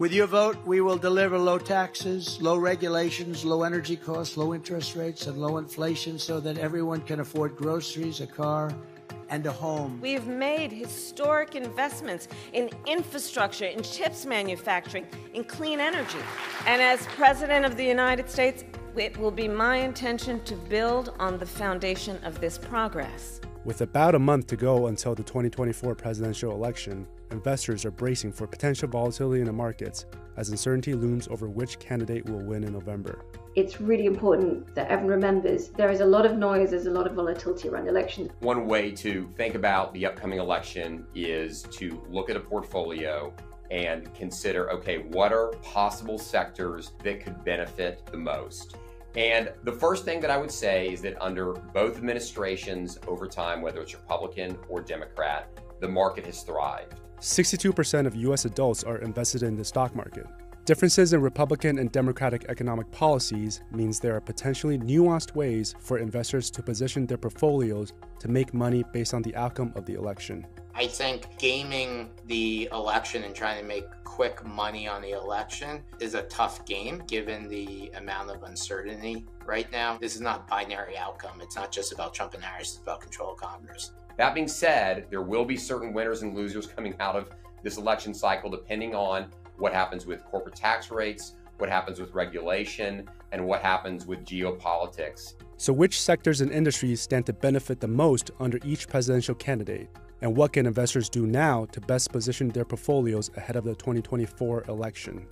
With your vote, we will deliver low taxes, low regulations, low energy costs, low interest rates, and low inflation so that everyone can afford groceries, a car, and a home. We've made historic investments in infrastructure, in chips manufacturing, in clean energy. And as President of the United States, it will be my intention to build on the foundation of this progress. With about a month to go until the 2024 presidential election, investors are bracing for potential volatility in the markets as uncertainty looms over which candidate will win in November. It's really important that everyone remembers there is a lot of noise, there's a lot of volatility around elections. One way to think about the upcoming election is to look at a portfolio and consider, okay, what are possible sectors that could benefit the most? And the first thing that I would say is that under both administrations over time, whether it's Republican or Democrat, the market has thrived. 62% of U.S. adults are invested in the stock market. Differences in Republican and Democratic economic policies means there are potentially nuanced ways for investors to position their portfolios to make money based on the outcome of the election. I think gaming the election and trying to make quick money on the election is a tough game given the amount of uncertainty right now. This is not binary outcome. It's not just about Trump and Harris, it's about control of Congress. That being said, there will be certain winners and losers coming out of this election cycle depending on what happens with corporate tax rates, what happens with regulation, and what happens with geopolitics. So which sectors and industries stand to benefit the most under each presidential candidate? And what can investors do now to best position their portfolios ahead of the 2024 election?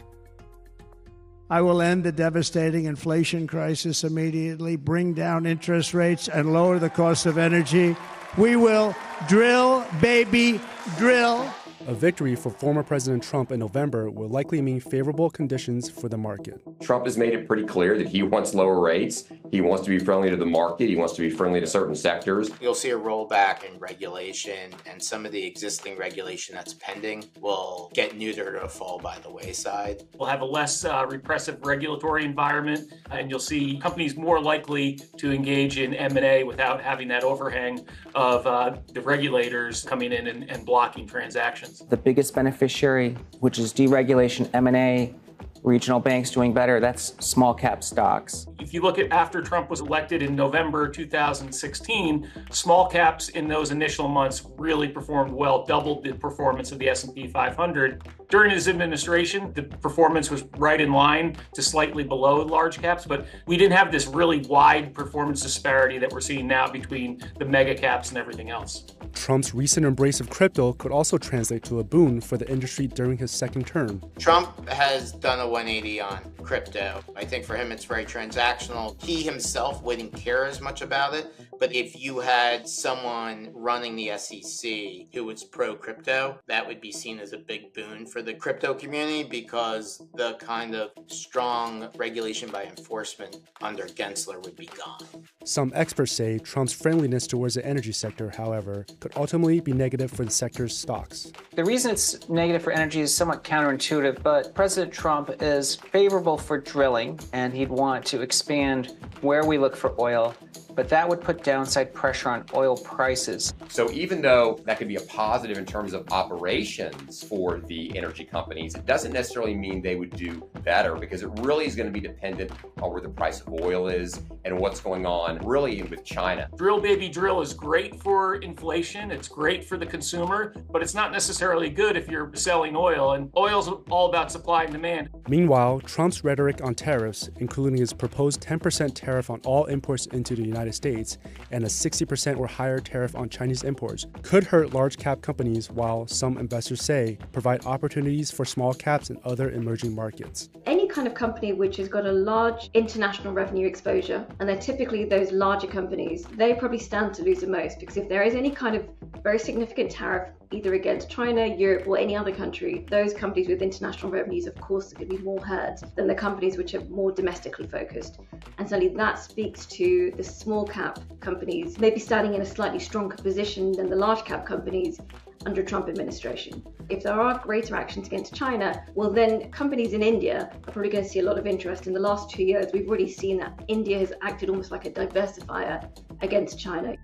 I will end the devastating inflation crisis immediately, bring down interest rates, and lower the cost of energy. We will drill, baby, drill. A victory for former President Trump in November will likely mean favorable conditions for the market. Trump has made it pretty clear that he wants lower rates. He wants to be friendly to the market. He wants to be friendly to certain sectors. You'll see a rollback in regulation, and some of the existing regulation that's pending will get neutered or fall by the wayside. We'll have a less repressive regulatory environment, and you'll see companies more likely to engage in M&A without having that overhang of the regulators coming in and blocking transactions. The biggest beneficiary, which is deregulation, M&A, regional banks doing better, that's small cap stocks. If you look at after Trump was elected in November 2016, small caps in those initial months really performed well, doubled the performance of the S&P 500. During his administration, the performance was right in line to slightly below large caps, but we didn't have this really wide performance disparity that we're seeing now between the mega caps and everything else. Trump's recent embrace of crypto could also translate to a boon for the industry during his second term. Trump has done a 180 on crypto. I think for him it's very transactional. He himself wouldn't care as much about it, but if you had someone running the SEC who was pro-crypto, that would be seen as a big boon for the crypto community because the kind of strong regulation by enforcement under Gensler would be gone. Some experts say Trump's friendliness towards the energy sector, however, could ultimately be negative for the sector's stocks. The reason it's negative for energy is somewhat counterintuitive, but President Trump is favorable for drilling, and he'd want to expand where we look for oil, but that would put downside pressure on oil prices. So even though that could be a positive in terms of operations for the energy companies, it doesn't necessarily mean they would do better because it really is going to be dependent on where the price of oil is and what's going on really with China. Drill, baby, drill is great for inflation. It's great for the consumer, but it's not necessarily good if you're selling oil, and oil's all about supply and demand. Meanwhile, Trump's rhetoric on tariffs, including his proposed 10% tariff on all imports into the United States and a 60% or higher tariff on Chinese imports, could hurt large cap companies, while some investors say provide opportunities for small caps and other emerging markets. Any kind of company which has got a large international revenue exposure, and they're typically those larger companies, they probably stand to lose the most, because if there is any kind of very significant tariff either against China, Europe, or any other country, those companies with international revenues, of course, are going to be more hurt than the companies which are more domestically focused. And certainly that speaks to the small cap companies maybe standing in a slightly stronger position than the large cap companies under Trump administration. If there are greater actions against China, well then companies in India are probably going to see a lot of interest. In the last 2 years, we've already seen that India has acted almost like a diversifier against China.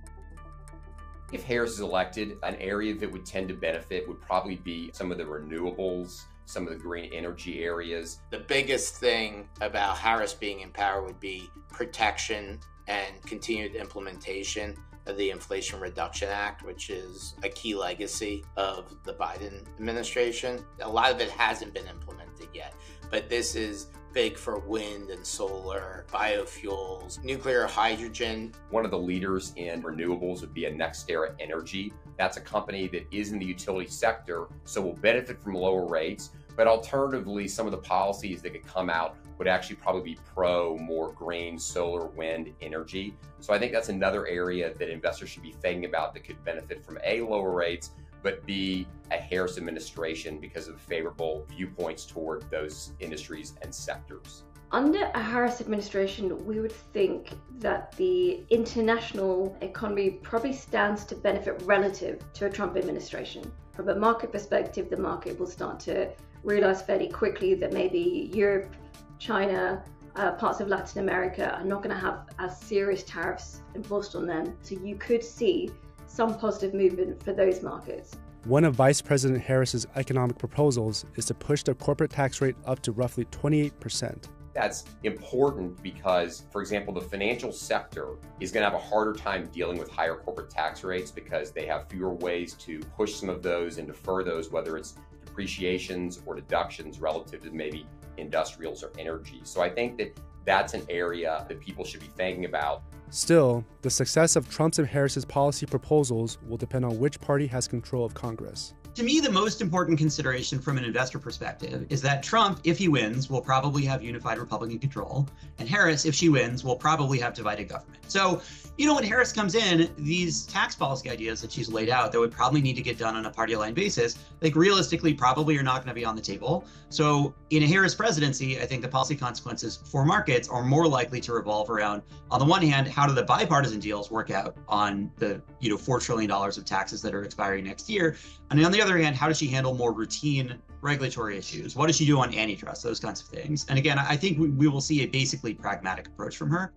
If Harris is elected, an area that would tend to benefit would probably be some of the renewables some of the green energy areas. The biggest thing about Harris being in power would be protection and continued implementation of the Inflation Reduction Act, which is a key legacy of the Biden administration. A lot of it hasn't been implemented yet, but this is big for wind and solar, biofuels, nuclear, hydrogen. One of the leaders in renewables would be a NextEra Energy. That's a company that is in the utility sector, so will benefit from lower rates. But alternatively, some of the policies that could come out would actually probably be pro more green, solar, wind energy. So I think that's another area that investors should be thinking about that could benefit from A, lower rates, but B, a Harris administration because of favorable viewpoints toward those industries and sectors. Under a Harris administration, we would think that the international economy probably stands to benefit relative to a Trump administration. From a market perspective, the market will start to realize fairly quickly that maybe Europe, China, parts of Latin America are not going to have as serious tariffs enforced on them. So you could see some positive movement for those markets. One of Vice President Harris's economic proposals is to push the corporate tax rate up to roughly 28%. That's important because, for example, the financial sector is going to have a harder time dealing with higher corporate tax rates because they have fewer ways to push some of those and defer those, whether it's depreciations or deductions relative to maybe industrials or energy. So I think that that's an area that people should be thinking about. Still, the success of Trump's and Harris's policy proposals will depend on which party has control of Congress. To me, the most important consideration from an investor perspective is that Trump, if he wins, will probably have unified Republican control, and Harris, if she wins, will probably have divided government. So, when Harris comes in, these tax policy ideas that she's laid out that would probably need to get done on a party line basis, realistically probably are not going to be on the table. So in a Harris presidency, I think the policy consequences for markets are more likely to revolve around, on the one hand, how do the bipartisan deals work out on the $4 trillion of taxes that are expiring next year? And on the other hand, how does she handle more routine regulatory issues? What does she do on antitrust? Those kinds of things. And again, I think we will see a basically pragmatic approach from her.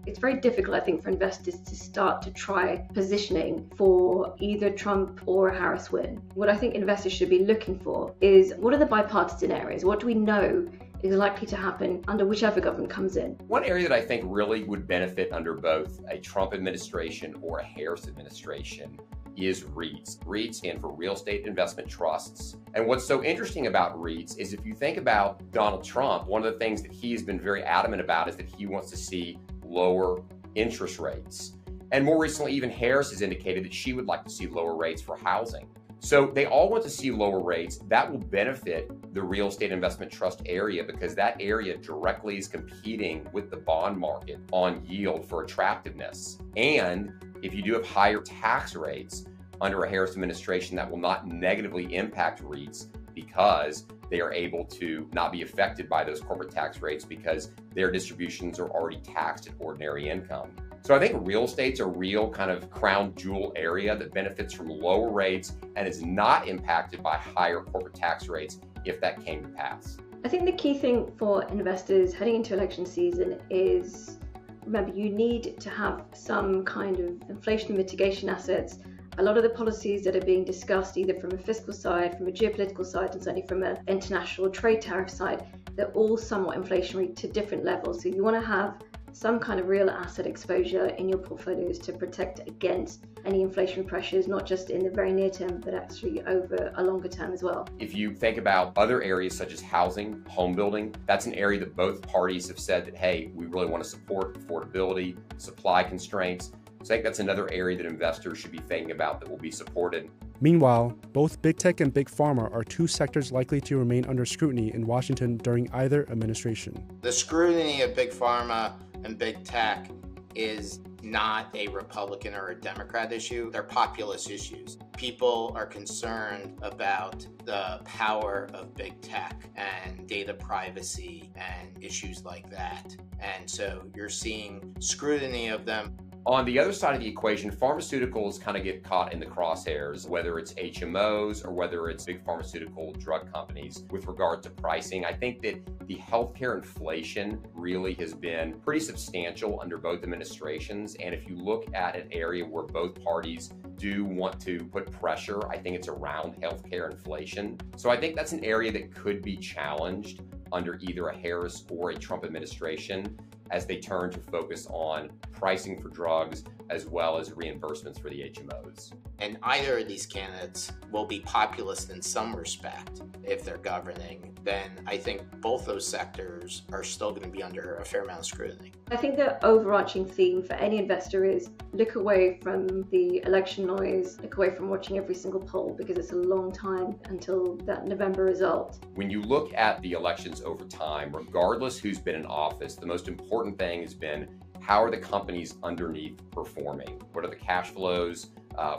It's very difficult, I think, for investors to start to try positioning for either Trump or a Harris win. What I think investors should be looking for is, what are the bipartisan areas? What do we know is likely to happen under whichever government comes in? One area that I think really would benefit under both a Trump administration or a Harris administration is REITs. REITs stand for real estate investment trusts. And what's so interesting about REITs is if you think about Donald Trump, one of the things that he has been very adamant about is that he wants to see lower interest rates. And more recently, even Harris has indicated that she would like to see lower rates for housing. So they all want to see lower rates. That will benefit the real estate investment trust area because that area directly is competing with the bond market on yield for attractiveness. And if you do have higher tax rates under a Harris administration, that will not negatively impact REITs because they are able to not be affected by those corporate tax rates because their distributions are already taxed at ordinary income. So I think real estate's a real kind of crown jewel area that benefits from lower rates and is not impacted by higher corporate tax rates if that came to pass. I think the key thing for investors heading into election season is, remember, you need to have some kind of inflation mitigation assets. A lot of the policies that are being discussed, either from a fiscal side, from a geopolitical side, and certainly from an international trade tariff side, they're all somewhat inflationary to different levels. So you want to have some kind of real asset exposure in your portfolios to protect against any inflationary pressures, not just in the very near term, but actually over a longer term as well. If you think about other areas such as housing, home building, that's an area that both parties have said that, hey, we really want to support affordability, supply constraints. So I think that's another area that investors should be thinking about that will be supported. Meanwhile, both big tech and big pharma are two sectors likely to remain under scrutiny in Washington during either administration. The scrutiny of big pharma and big tech is not a Republican or a Democrat issue. They're populist issues. People are concerned about the power of big tech and data privacy and issues like that. And so you're seeing scrutiny of them. On the other side of the equation, pharmaceuticals kind of get caught in the crosshairs, whether it's HMOs or whether it's big pharmaceutical drug companies with regard to pricing. I think that the healthcare inflation really has been pretty substantial under both administrations. And if you look at an area where both parties do want to put pressure. I think it's around healthcare inflation. So I think that's an area that could be challenged under either a Harris or a Trump administration as they turn to focus on pricing for drugs as well as reimbursements for the HMOs. And either of these candidates will be populist in some respect if they're governing, then I think both those sectors are still going to be under a fair amount of scrutiny. I think the overarching theme for any investor is look away from the election noise, look away from watching every single poll, because it's a long time until that November result. When you look at the elections over time, regardless who's been in office, the most important thing has been how are the companies underneath performing? What are the cash flows?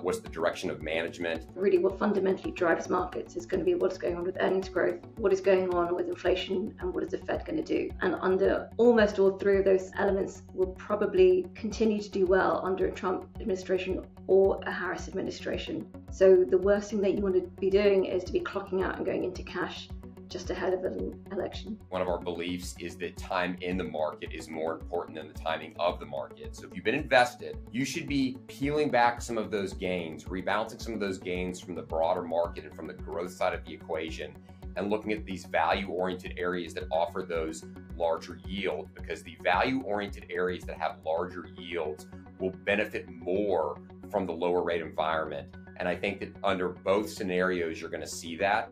What's the direction of management? Really what fundamentally drives markets is going to be what's going on with earnings growth, what is going on with inflation, and what is the Fed going to do. And under almost all three of those elements will probably continue to do well under a Trump administration or a Harris administration. So the worst thing that you want to be doing is to be clocking out and going into cash just ahead of an election. One of our beliefs is that time in the market is more important than the timing of the market. So if you've been invested, you should be peeling back some of those gains, rebalancing some of those gains from the broader market and from the growth side of the equation, and looking at these value-oriented areas that offer those larger yields, because the value-oriented areas that have larger yields will benefit more from the lower rate environment. And I think that under both scenarios, you're going to see that.